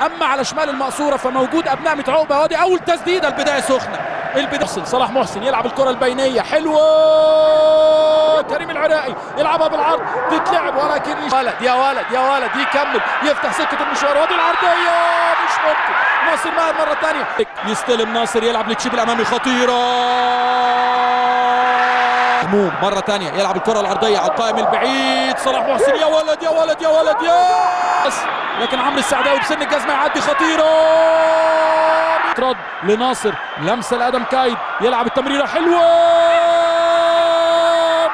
اما على شمال المقصوره فموجود ابناء متعوبه. وادي اول تسديده، البدايه سخنه. صلاح محسن يلعب الكره البينيه حلوه. كريم العراقي يلعبها بالعرض، تتلعب ولكن ولد يا ولد يا ولد يكمل يفتح سكه المشوار. وادي العرضيه مش ممكن. ناصر ماهر مره ثانيه يستلم، ناصر يلعب للتشيب الامامي خطيره. مهموم مرة ثانية يلعب الكرة العرضية على القائم البعيد. صلاح محسن يا ولد يا ولد يا ولد يا لكن عمرو السعداوي بسن الجزمة يعدي خطيرة. ترد لناصر، لمسة لآدم كايد يلعب التمريرة حلوة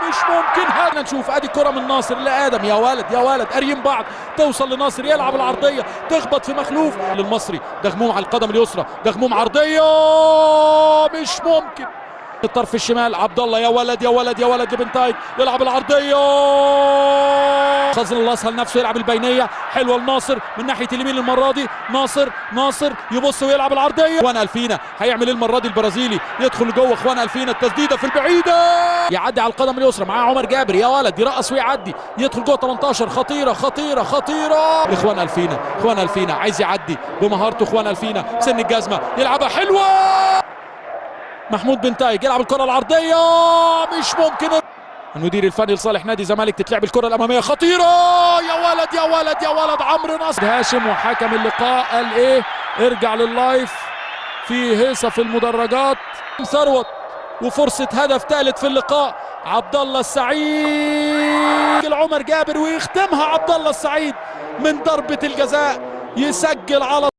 مش ممكن. هذا نشوف ادي كرة من ناصر لآدم يا ولد يا ولد، قاريين بعض، توصل لناصر يلعب العرضية تخبط في مخلوف للمصري. دغموم على القدم اليسرى، دغموم عرضية مش ممكن. الطرف الشمال عبد الله يا ولد يا ولد يا ولد لبنتايد يلعب العرضيه. خزن الله اسهل نفسه يلعب البينيه حلوه لناصر من ناحيه اليمين المره دي. ناصر يبص ويلعب العرضيه. اخوان الفينا هيعمل ايه المره دي؟ البرازيلي يدخل جوه. اخوان الفينا التسديده في البعيده، يعدي على القدم اليسرى معاه عمر جابر يا ولد، يرقص ويعدي يدخل جوه 18. خطيره خطيره خطيره. اخوان الفينا عايز يعدي بمهارته. اخوان الفينا سن الجزمه يلعبها حلوه. محمود بنتايج يلعب الكرة العرضية مش ممكن. المدير الفني لصالح نادي الزمالك تتلعب الكرة الأمامية خطيرة يا ولد يا ولد يا ولد. عمرو ناصر هاشم وحكم اللقاء قال ايه؟ ارجع لللايف. في هيصة في المدرجات. ثروت وفرصة هدف ثالث في اللقاء. عبد الله السعيد عمر جابر ويختمها عبد الله السعيد من ضربة الجزاء، يسجل على